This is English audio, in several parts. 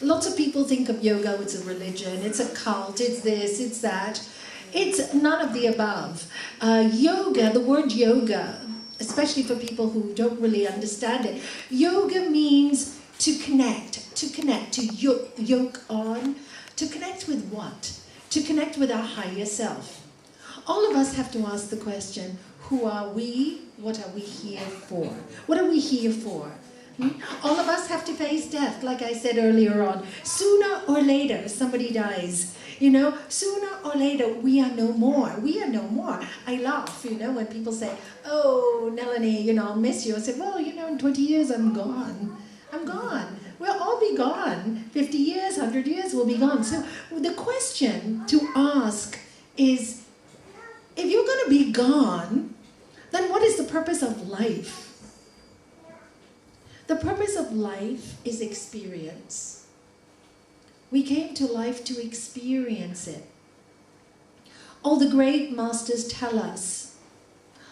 Lots of people think of yoga as a religion, it's a cult, it's this, it's that. It's none of the above. Yoga, the word yoga, especially for people who don't really understand it, yoga means to connect, to yoke on, to connect with what? To connect with our higher self. All of us have to ask the question, who are we? What are we here for? What are we here for? All of us have to face death, like I said earlier on. Sooner or later, somebody dies. You know, sooner or later, we are no more. We are no more. I laugh, you know, when people say, oh, Nalanie, you know, I'll miss you. I said, well, you know, in 20 years, I'm gone. I'm gone. We'll all be gone. 50 years, 100 years, we'll be gone. So the question to ask is, if you're going to be gone, then what is the purpose of life? The purpose of life is experience. We came to life to experience it. All the great masters tell us,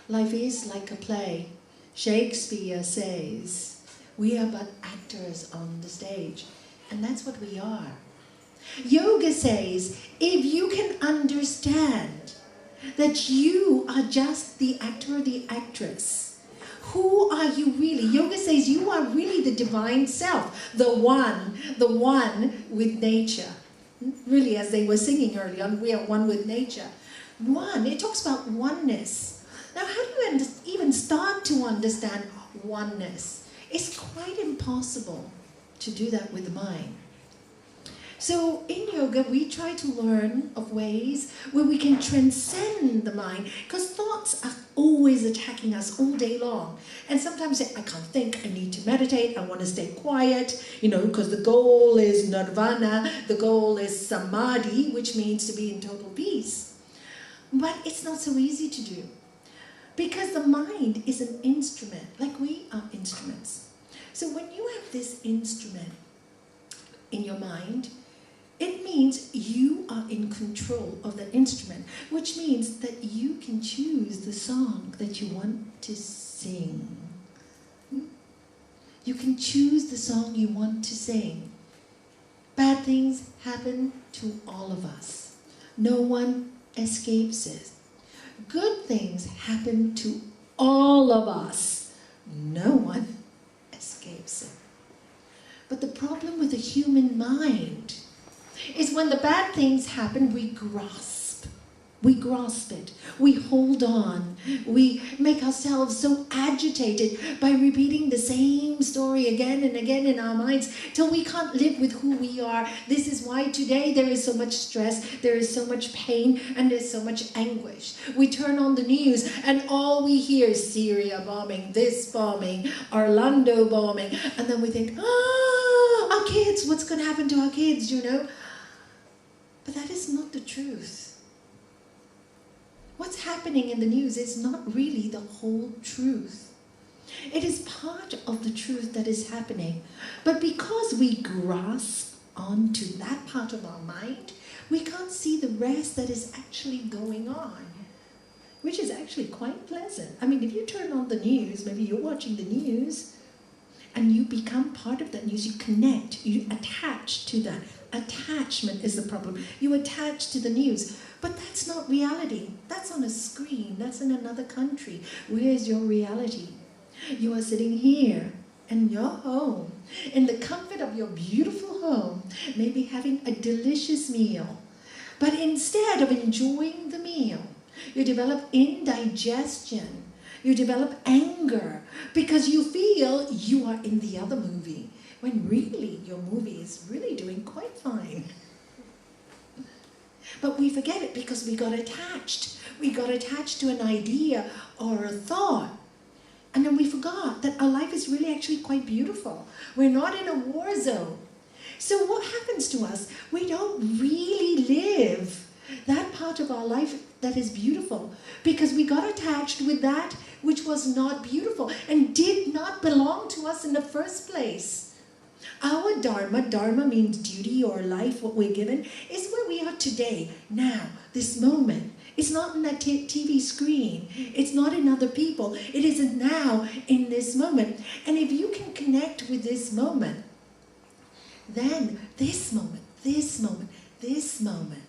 life is like a play. Shakespeare says, we are but actors on the stage. And that's what we are. Yoga says, if you can understand that you are just the actor or the actress, who are you really? Yoga says you are really the divine self, the one with nature. Really, as they were singing earlier on, we are one with nature. One, it talks about oneness. Now, how do you even start to understand oneness? It's quite impossible to do that with the mind. So in yoga, we try to learn of ways where we can transcend the mind, because thoughts are always attacking us all day long. And sometimes I can't think, I need to meditate, I want to stay quiet, you know, because the goal is nirvana, the goal is samadhi, which means to be in total peace. But it's not so easy to do, because the mind is an instrument, like we are instruments. So when you have this instrument in your mind, it means you are in control of the instrument, which means that you can choose the song that you want to sing. You can choose the song you want to sing. Bad things happen to all of us. No one escapes it. Good things happen to all of us. No one escapes it. But the problem with the human mind is when the bad things happen, we grasp. We grasp it. We hold on. We make ourselves so agitated by repeating the same story again and again in our minds till we can't live with who we are. This is why today there is so much stress, there is so much pain, and there's so much anguish. We turn on the news and all we hear is Syria bombing, this bombing, Orlando bombing, and then we think, our kids, what's going to happen to our kids, you know? But that is not the truth. What's happening in the news is not really the whole truth. It is part of the truth that is happening. But because we grasp onto that part of our mind, we can't see the rest that is actually going on, which is actually quite pleasant. I mean, if you turn on the news, maybe you're watching the news, and you become part of that news, you connect, you attach to that. Attachment is the problem. You attach to the news, but that's not reality. That's on a screen, that's in another country. Where is your reality? You are sitting here in your home, in the comfort of your beautiful home, maybe having a delicious meal. But instead of enjoying the meal, you develop indigestion. You develop anger because you feel you are in the other movie, when really your movie is really doing quite fine. But we forget it because we got attached. We got attached to an idea or a thought. And then we forgot that our life is really actually quite beautiful. We're not in a war zone. So what happens to us? We don't really live that part of our life that is beautiful because we got attached with that which was not beautiful and did not belong to us in the first place. Our dharma means duty or life, what we're given, is where we are today, now, this moment. It's not in that TV screen. It's not in other people. It is now, in this moment. And if you can connect with this moment, then this moment, this moment, this moment,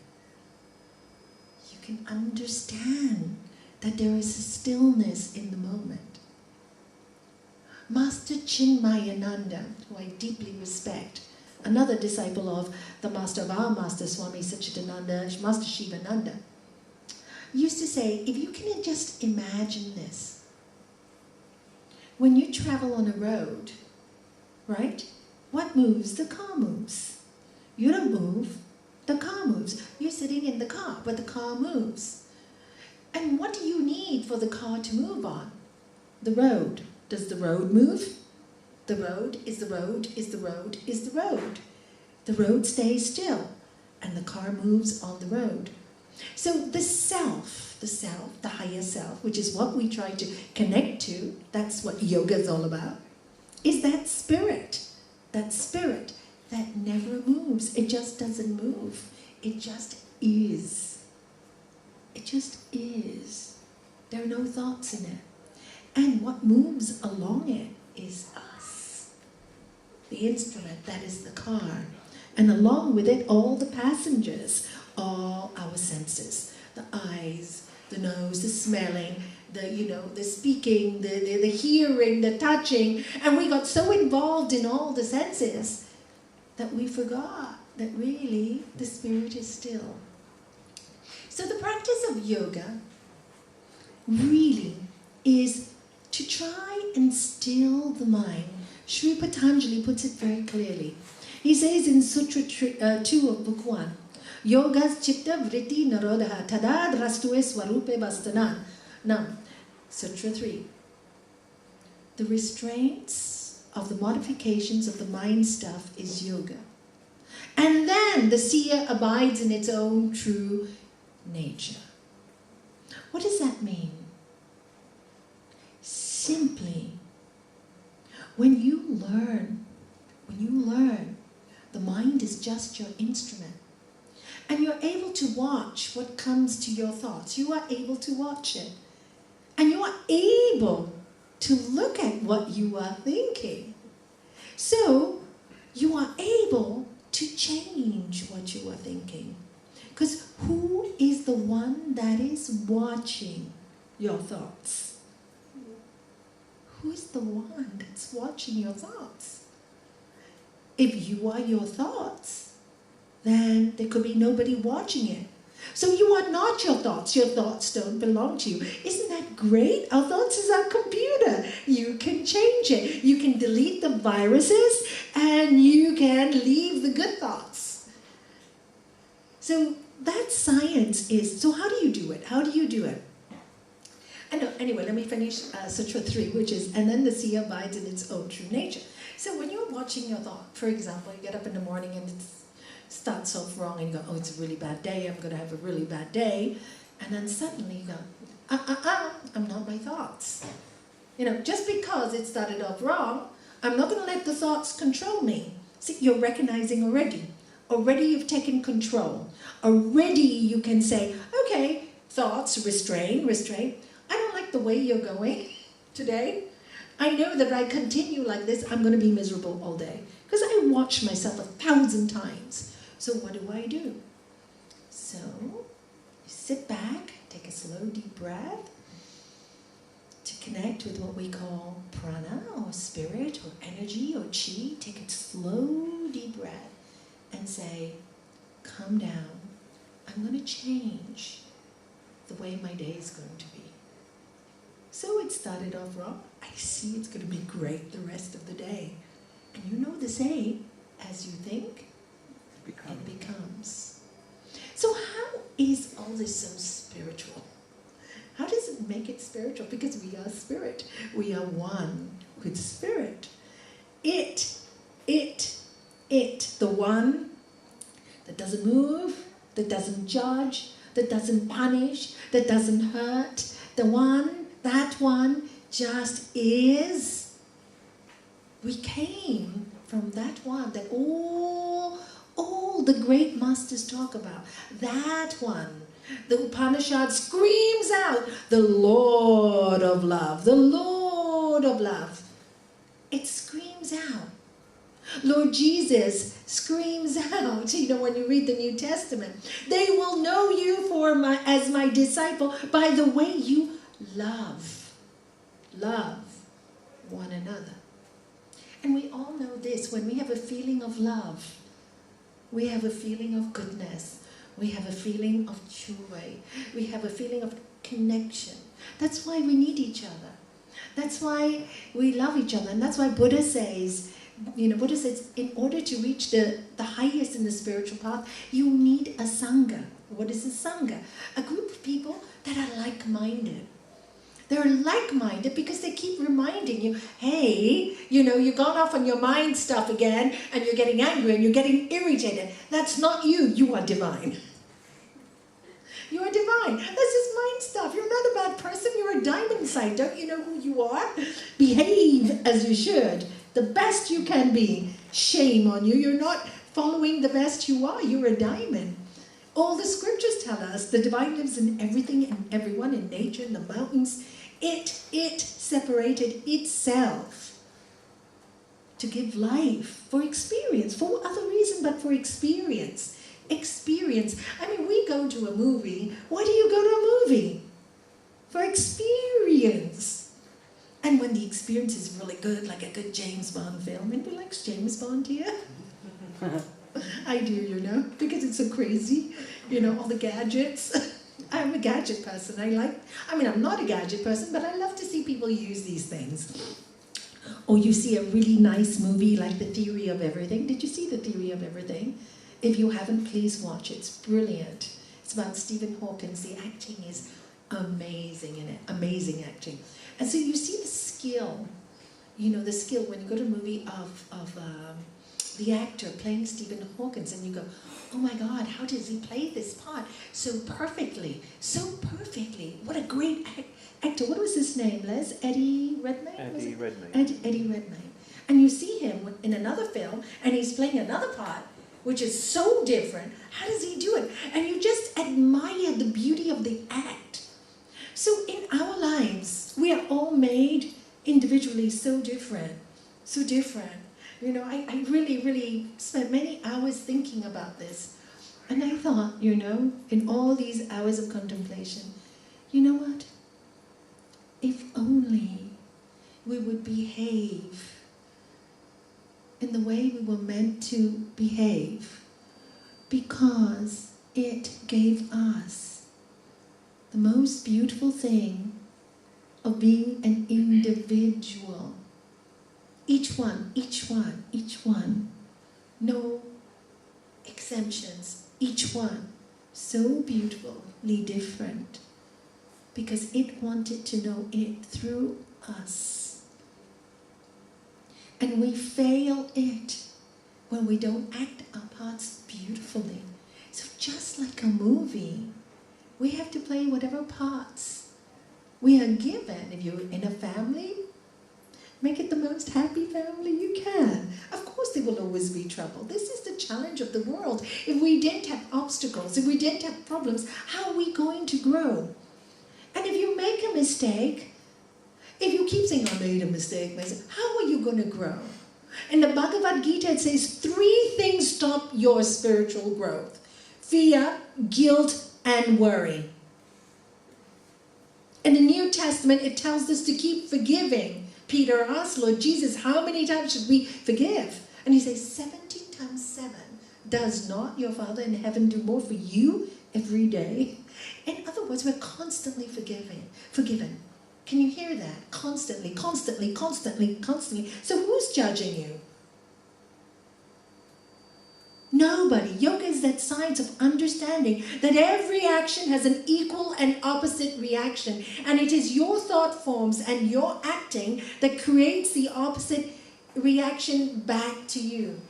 you can understand that there is a stillness in the moment. Master Chinmayananda, who I deeply respect, another disciple of the master of our master, Swami Satchidananda, Master Shivananda, used to say, if you can just imagine this, when you travel on a road, right, what moves? The car moves. You don't move, the car moves. You're sitting in the car, but the car moves. And what do you need for the car to move on? The road. Does the road move? The road is the road is the road is the road. The road stays still, and the car moves on the road. So the self, the higher self, which is what we try to connect to, that's what yoga is all about, is that spirit that never moves. It just doesn't move. It just is. It just is. There are no thoughts in it. And what moves along it is us. The instrument, that is the car. And along with it, all the passengers, all our senses. The eyes, the nose, the smelling, the speaking, the hearing, the touching. And we got so involved in all the senses that we forgot that really the spirit is still. So the practice of yoga really is to try and still the mind. Sri Patanjali puts it very clearly. He says in Sutra 2 of Book 1, Yogas chitta vritti narodaha tadad rastue swarupe vastanan. Now, Sutra 3. The restraints of the modifications of the mind stuff is yoga. And then the seer abides in its own true nature. What does that mean? Simply, when you learn, the mind is just your instrument. And you're able to watch what comes to your thoughts. You are able to watch it. And you are able to look at what you are thinking. So, you are able to change what you are thinking. Because who is the one that is watching your thoughts? Who is the one that's watching your thoughts? If you are your thoughts, then there could be nobody watching it. So you are not your thoughts. Your thoughts don't belong to you. Isn't that great? Our thoughts is our computer. You can change it. You can delete the viruses and you can leave the good thoughts. So that science is, so how do you do it? How do you do it? Anyway, let me finish Sutra 3, which is, and then the sea abides in its own true nature. So when you're watching your thought, for example, you get up in the morning and it starts off wrong and you go, oh, it's a really bad day, I'm going to have a really bad day. And then suddenly you go, I'm not my thoughts. Just because it started off wrong, I'm not going to let the thoughts control me. See, you're recognizing already. Already you've taken control. Already you can say, okay, thoughts, restrain. I don't like the way you're going today. I know that if I continue like this, I'm going to be miserable all day. Because I watch myself 1,000 times. So what do? So, you sit back, take a slow, deep breath to connect with what we call prana, or spirit, or energy, or chi. Take a slow, deep breath and say, calm down. I'm going to change the way my day is going to be. So it started off wrong. I see it's going to be great the rest of the day. And you know the saying, as you think, it becomes. So how is all this so spiritual? How does it make it spiritual? Because we are spirit. We are one with spirit. It, the one that doesn't move, that doesn't judge, that doesn't punish, that doesn't hurt, that one just is. We came from that one that all the great masters talk about. That one. The Upanishad screams out, the Lord of love, the Lord of love. It screams out. Lord Jesus screams out, when you read the New Testament, they will know you as my disciple by the way you love one another. And we all know this, when we have a feeling of love, we have a feeling of goodness, we have a feeling of joy, we have a feeling of connection. That's why we need each other. That's why we love each other. And that's why Buddha says, in order to reach the highest in the spiritual path, you need a sangha. What is a sangha? A group of people that are like-minded. They're like-minded because they keep reminding you, hey, you've gone off on your mind stuff again, and you're getting angry and you're getting irritated. That's not you. You are divine. You are divine. That's just mind stuff. You're not a bad person. You're a diamond inside. Don't you know who you are? Behave as you should. The best you can be. Shame on you. You're not following the best you are. You're a diamond. All the scriptures tell us the divine lives in everything and everyone, in nature, in the mountains. It separated itself to give life for experience, for other reason but for experience. Experience. I mean, we go to a movie. Why do you go to a movie? For experience. And when the experience is really good, like a good James Bond film, anybody likes James Bond here? I do, because it's so crazy, all the gadgets. I'm a gadget person. I'm not a gadget person, but I love to see people use these things. Or you see a really nice movie like The Theory of Everything. Did you see The Theory of Everything? If you haven't, please watch it. It's brilliant. It's about Stephen Hawking. The acting is amazing in it. Amazing acting. And so you see the skill, the skill when you go to a movie of the actor playing Stephen Hawking, and you go, oh my God, how does he play this part so perfectly? So perfectly. What a great actor. What was his name, Les? Eddie Redmayne? Eddie Redmayne. Eddie Redmayne. And you see him in another film, and he's playing another part, which is so different. How does he do it? And you just admire the beauty of the act. So in our lives, we are all made individually so different. So different. I really, really spent many hours thinking about this. And I thought, in all these hours of contemplation, you know what? If only we would behave in the way we were meant to behave, because it gave us the most beautiful thing of being an individual. Each one. No exemptions. Each one. So beautifully different. Because it wanted to know it through us. And we fail it when we don't act our parts beautifully. So just like a movie, we have to play whatever parts we are given. If you're in a family, make it the most happy family you can. Of course there will always be trouble. This is the challenge of the world. If we didn't have obstacles, if we didn't have problems, how are we going to grow? And if you make a mistake, if you keep saying, I made a mistake, how are you going to grow? In the Bhagavad Gita it says 3 things stop your spiritual growth. Fear, guilt, and worry. In the New Testament it tells us to keep forgiving. Peter asked Lord Jesus, how many times should we forgive? And he says 70 times 7. Does not your Father in heaven do more for you every day? In other words, we're constantly forgiven. Can you hear that? Constantly. So who's judging you? Nobody. Yoga is that science of understanding that every action has an equal and opposite reaction. And it is your thought forms and your acting that creates the opposite reaction back to you.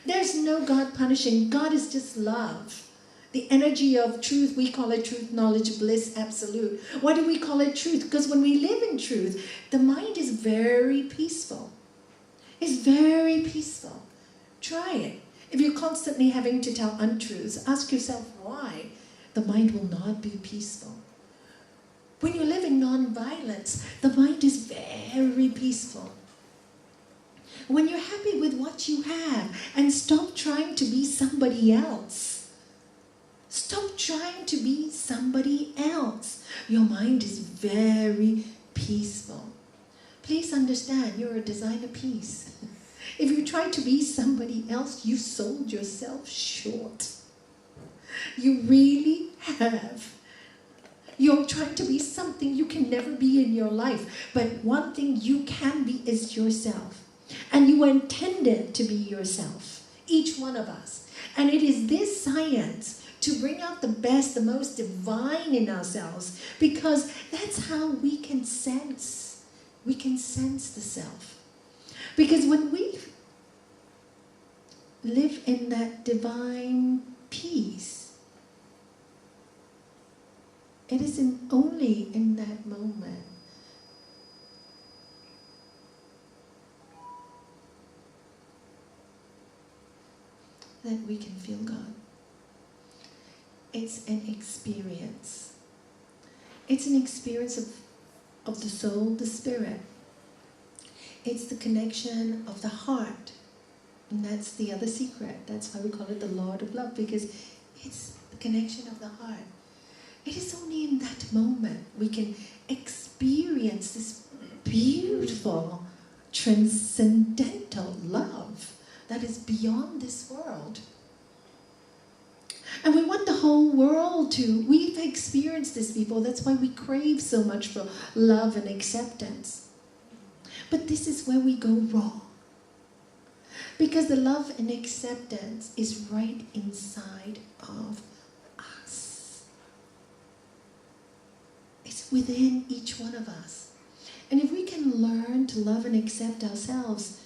There's no God punishing. God is just love. The energy of truth, we call it truth, knowledge, bliss, absolute. Why do we call it truth? Because when we live in truth, the mind is very peaceful. It's very peaceful. Try it. If you're constantly having to tell untruths, ask yourself why. The mind will not be peaceful. When you live in non-violence, the mind is very peaceful. When you're happy with what you have and stop trying to be somebody else. Stop trying to be somebody else. Your mind is very peaceful. Please understand, you're a designer piece. If you try to be somebody else, you sold yourself short. You really have. You're trying to be something you can never be in your life. But one thing you can be is yourself. And you were intended to be yourself, each one of us. And it is this science to bring out the best, the most divine in ourselves, because that's how we can sense. We can sense the self. Because when we live in that divine peace, it is only in that moment that we can feel God. It's an experience. It's an experience of the soul, the spirit. It's the connection of the heart. And that's the other secret. That's why we call it the Lord of Love, because it's the connection of the heart. It is only in that moment we can experience this beautiful, transcendental love that is beyond this world. And we want the whole world to. We've experienced this before. That's why we crave so much for love and acceptance. But this is where we go wrong. Because the love and acceptance is right inside of us. It's within each one of us. And if we can learn to love and accept ourselves,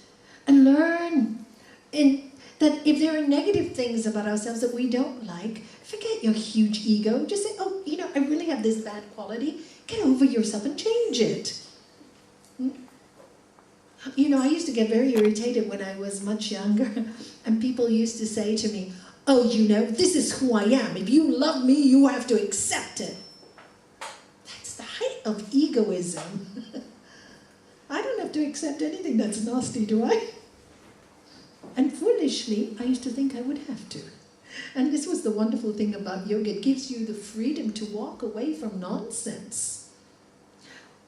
and learn that if there are negative things about ourselves that we don't like, forget your huge ego. Just say, oh, I really have this bad quality. Get over yourself and change it. I used to get very irritated when I was much younger, and people used to say to me, oh, this is who I am. If you love me, you have to accept it. That's the height of egoism. I don't have to accept anything that's nasty, do I? And foolishly, I used to think I would have to. And this was the wonderful thing about yoga. It gives you the freedom to walk away from nonsense.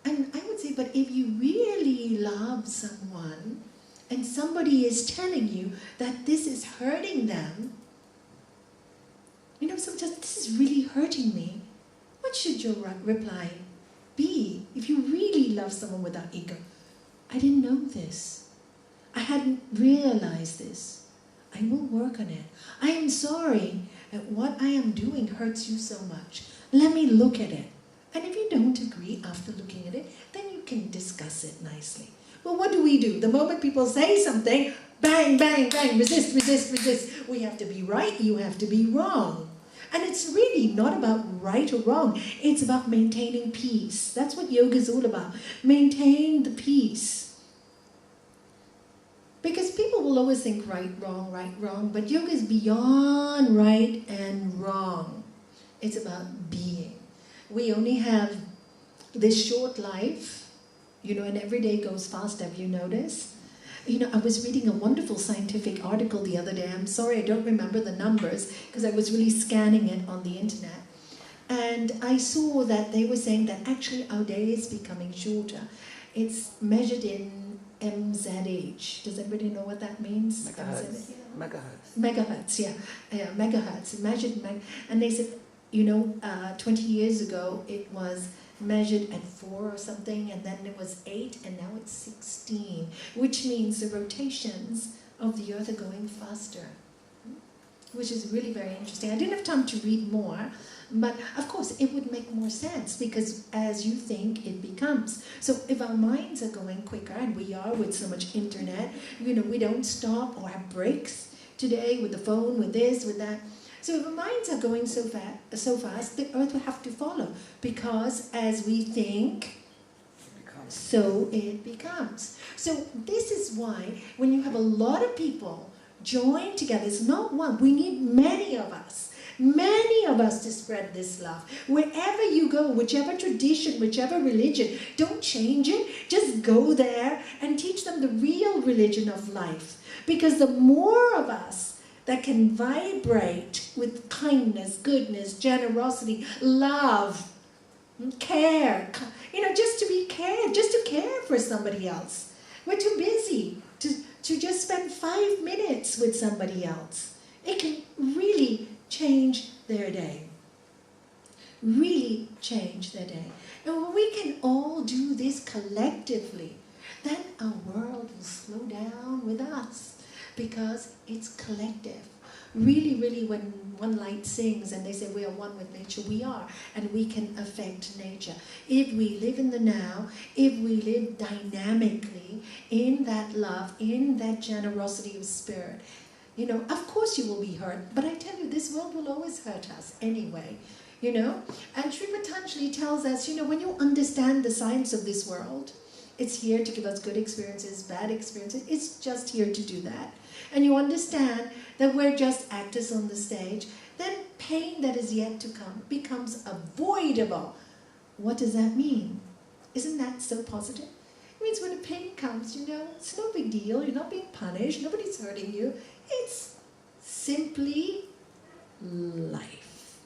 And I would say, but if you really love someone, and somebody is telling you that this is hurting them, sometimes this is really hurting me, what should your reply be if you really love someone without ego? I didn't know this. I hadn't realized this. I will work on it. I am sorry that what I am doing hurts you so much. Let me look at it. And if you don't agree after looking at it, then you can discuss it nicely. Well, what do? The moment people say something, bang, bang, bang, resist, resist, resist. We have to be right, you have to be wrong. And it's really not about right or wrong. It's about maintaining peace. That's what yoga is all about. Maintain the peace. Because people will always think right, wrong. But yoga is beyond right and wrong. It's about being. We only have this short life, and every day goes fast. Have you noticed? I was reading a wonderful scientific article the other day. I'm sorry, I don't remember the numbers because I was really scanning it on the internet. And I saw that they were saying that actually our day is becoming shorter. It's measured in MZH. Does everybody know what that means? Megahertz. Megahertz, yeah. Megahertz. And they said, 20 years ago it was measured at 4 or something, and then it was 8, and now it's 16, which means the rotations of the Earth are going faster, which is really very interesting. I didn't have time to read more, but of course it would make more sense, because as you think, it becomes. So if our minds are going quicker, and we are with so much internet, we don't stop or have breaks today with the phone, with this, with that. So if our minds are going so fast, the Earth will have to follow, because as we think, so it becomes. So this is why when you have a lot of people join together, it's not one, we need many of us. Many of us to spread this love. Wherever you go, whichever tradition, whichever religion, don't change it. Just go there and teach them the real religion of life. Because the more of us that can vibrate with kindness, goodness, generosity, love, care, just to be cared, just to care for somebody else. We're too busy to just spend 5 minutes with somebody else. It can really change their day. Really change their day. And when we can all do this collectively, then our world will slow down with us because it's collective. Really, really, when one light sings and they say we are one with nature, we are, and we can affect nature. If we live in the now, if we live dynamically in that love, in that generosity of spirit, of course you will be hurt, but I tell you, this world will always hurt us anyway, And Sri Patanjali tells us, when you understand the science of this world, it's here to give us good experiences, bad experiences, it's just here to do that. And you understand that we're just actors on the stage, then pain that is yet to come becomes avoidable. What does that mean? Isn't that so positive? It means when a pain comes, it's no big deal, you're not being punished, nobody's hurting you. It's simply life.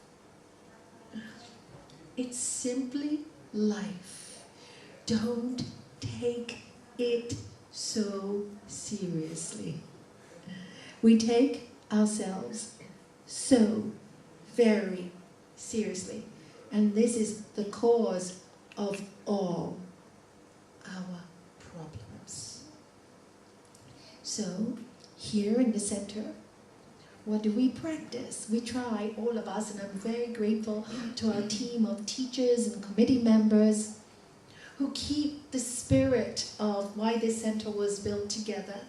It's simply life. Don't take it so seriously. We take ourselves so very seriously. And this is the cause of all our problems. So, here in the center, what do we practice? We try, all of us, and I'm very grateful to our team of teachers and committee members who keep the spirit of why this center was built together.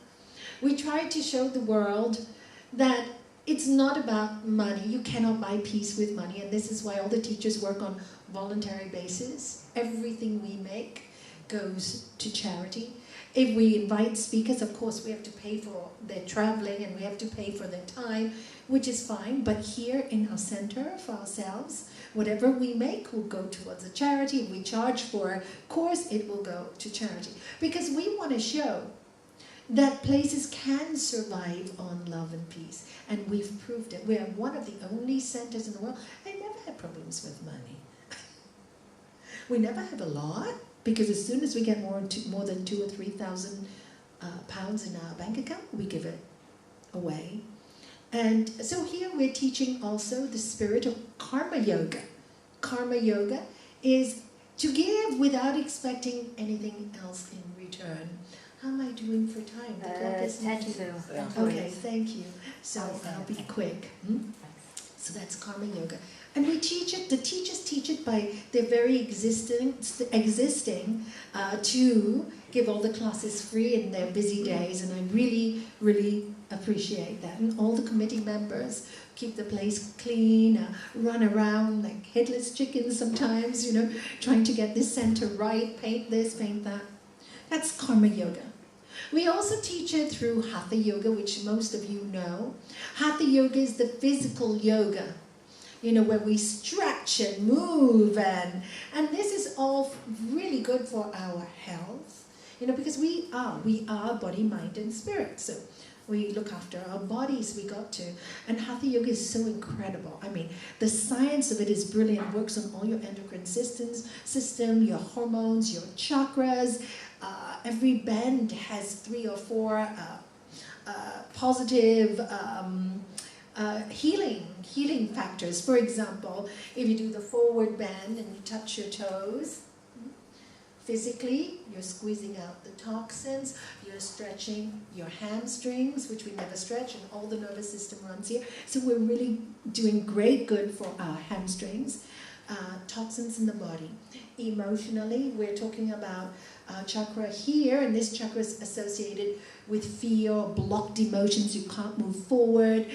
We try to show the world that it's not about money. You cannot buy peace with money, and this is why all the teachers work on voluntary basis. Everything we make goes to charity. If we invite speakers, of course, we have to pay for their traveling and we have to pay for their time, which is fine. But here in our center, for ourselves, whatever we make will go towards a charity. If we charge for a course, it will go to charity. Because we want to show that places can survive on love and peace. And we've proved it. We are one of the only centers in the world that never had problems with money. We never have a lot, because as soon as we get more than 2,000 or 3,000 pounds in our bank account, we give it away. And so here we're teaching also the spirit of karma yoga. Karma yoga is to give without expecting anything else in return. How am I doing for time? The clock is 10 to. Okay, thank you. So I'll be quick. So that's karma yoga. And we teach it, the teachers teach it by their very existing to give all the classes free in their busy days, and I really, really appreciate that. And all the committee members keep the place clean, run around like headless chickens sometimes, trying to get this center right, paint this, paint that. That's karma yoga. We also teach it through hatha yoga, which most of you know. Hatha yoga is the physical yoga, where we stretch and move, and this is all really good for our health, because we are body, mind, and spirit. So we look after our bodies, we got to. And hatha yoga is so incredible. I mean, the science of it is brilliant. It works on all your endocrine system, your hormones, your chakras. Every bend has 3 or 4 positive healing factors. For example, if you do the forward bend and you touch your toes, physically, you're squeezing out the toxins, you're stretching your hamstrings, which we never stretch, and all the nervous system runs here. So we're really doing great good for our hamstrings. Toxins in the body. Emotionally, we're talking about chakra here, and this chakra is associated with fear, blocked emotions, you can't move forward,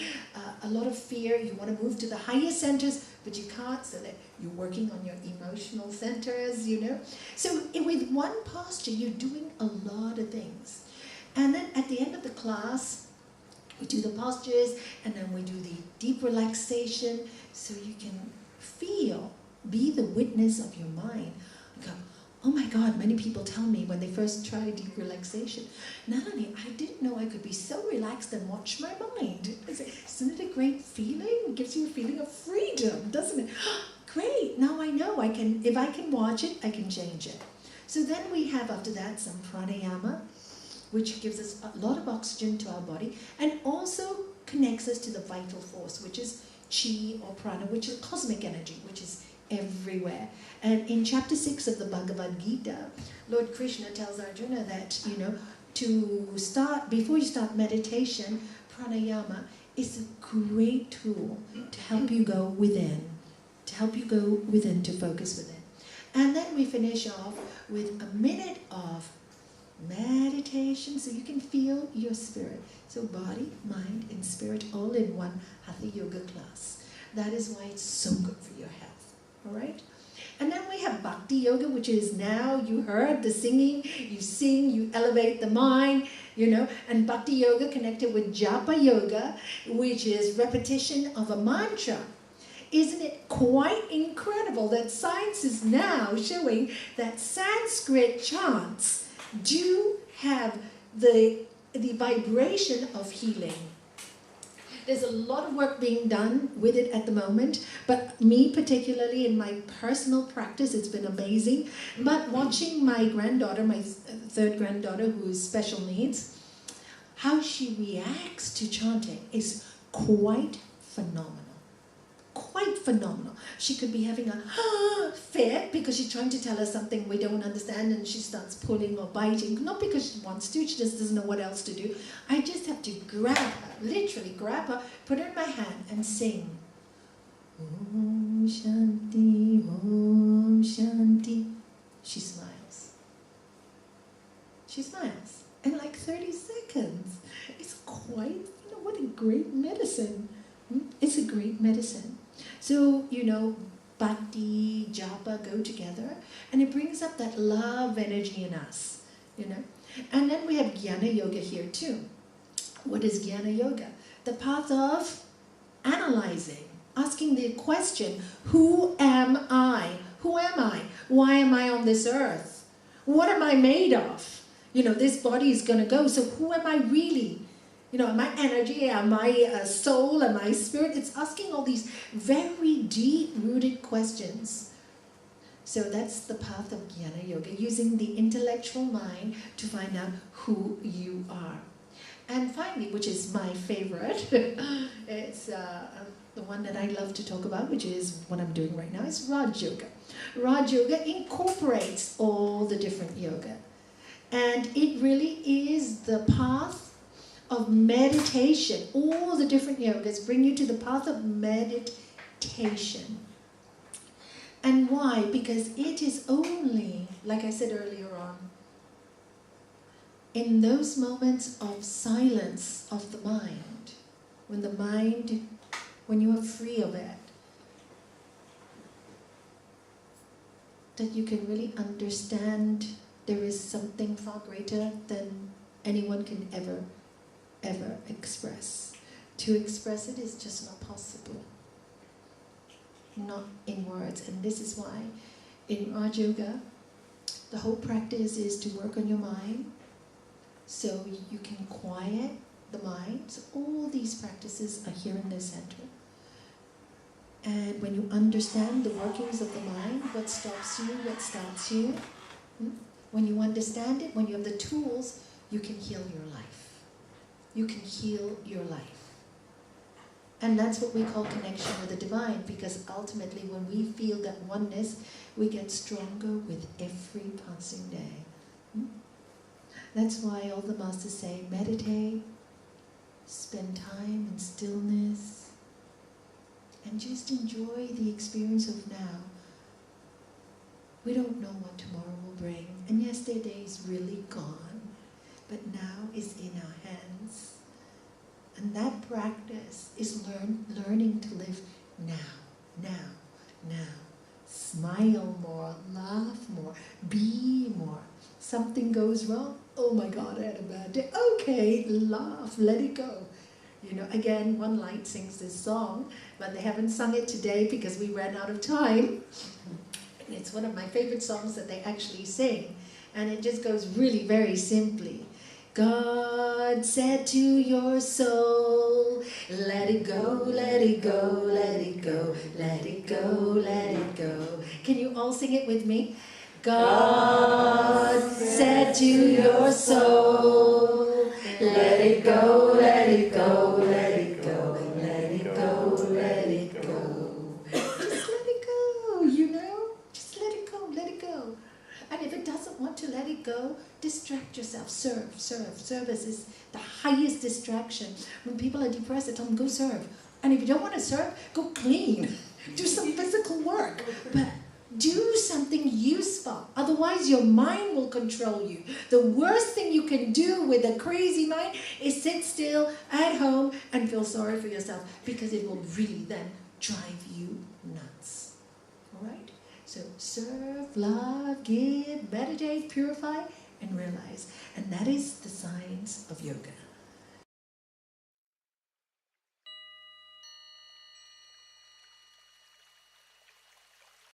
a lot of fear, you want to move to the higher centers, but you can't, so that you're working on your emotional centers, So with one posture, you're doing a lot of things. And then at the end of the class, We do the postures, and then we do the deep relaxation, so you can feel, be the witness of your mind. Go, oh my God, many people tell me when they first try deep relaxation, Nalanie, I didn't know I could be so relaxed and watch my mind. I say, isn't it a great feeling? It gives you a feeling of freedom, doesn't it? Great, now I know I can, if I can watch it, I can change it. So then we have after that some pranayama, which gives us a lot of oxygen to our body and also connects us to the vital force, which is chi or prana, which is cosmic energy, which is everywhere. And in chapter 6 of the Bhagavad Gita, Lord Krishna tells Arjuna that, to start, before you start meditation, pranayama is a great tool to help you go within, to focus within. And then we finish off with a minute of meditation, so you can feel your spirit. So body, mind, and spirit all in one Hatha Yoga class. That is why it's so good for your health. All right? And then we have Bhakti Yoga, which is now, you heard the singing, you sing, you elevate the mind, and Bhakti Yoga connected with Japa Yoga, which is repetition of a mantra. Isn't it quite incredible that science is now showing that Sanskrit chants do have the vibration of healing? There's a lot of work being done with it at the moment, but me particularly in my personal practice, it's been amazing. But watching my granddaughter, my third granddaughter who is special needs, how she reacts to chanting is quite phenomenal. Quite phenomenal. She could be having a fit because she's trying to tell us something we don't understand, and she starts pulling or biting, not because she wants to, she just doesn't know what else to do. I just have to grab her, literally grab her, put her in my hand and sing. Om Shanti, Om Shanti. She smiles. She smiles. In like 30 seconds. It's quite, what a great medicine. It's a great medicine. So, bhakti, japa go together, and it brings up that love energy in us, And then we have Jnana Yoga here too. What is Jnana Yoga? The path of analyzing, asking the question, who am I? Who am I? Why am I on this earth? What am I made of? This body is going to go, so who am I really? Am I energy? Am I soul? Am I spirit? It's asking all these very deep-rooted questions. So that's the path of Jnana Yoga, using the intellectual mind to find out who you are. And finally, which is my favorite, it's the one that I love to talk about, which is what I'm doing right now, is Raj Yoga. Raj Yoga incorporates all the different yoga. And it really is the path of meditation. All the different yogas bring you to the path of meditation. And why? Because it is only, like I said earlier on, in those moments of silence of the mind, when you are free of it, that you can really understand there is something far greater than anyone can ever express. To express it is just not possible. Not in words. And this is why in Raj Yoga, the whole practice is to work on your mind so you can quiet the mind. So all these practices are here in the center. And when you understand the workings of the mind, what stops you, what starts you, when you understand it, when you have the tools, you can heal your life. You can heal your life. And that's what we call connection with the divine, because ultimately when we feel that oneness, we get stronger with every passing day. That's why all the masters say, meditate, spend time in stillness, and just enjoy the experience of now. We don't know what tomorrow will bring, and yesterday is really gone, but now is in our hands. And that practice is learning to live now. Smile more, laugh more, be more. Something goes wrong, oh my God, I had a bad day. Okay, laugh, let it go. You know, again, One Light sings this song, but they haven't sung it today because we ran out of time. And it's one of my favorite songs that they actually sing. And it just goes really very simply. God said to your soul, let it go, let it go, let it go, let it go, let it go. Can you all sing it with me? God said to your soul, let it go, let it go, let it go, let it go, let it go. Just let it go, you know? Just let it go, let it go. And if it doesn't want to let it go, distract yourself. Serve, serve. Service is the highest distraction. When people are depressed, I tell them, go serve. And if you don't want to serve, go clean. Do some physical work. But do something useful. Otherwise, your mind will control you. The worst thing you can do with a crazy mind is sit still at home and feel sorry for yourself, because it will really then drive you nuts. All right? So serve, love, give, meditate, purify, and realize. And that is the science of yoga.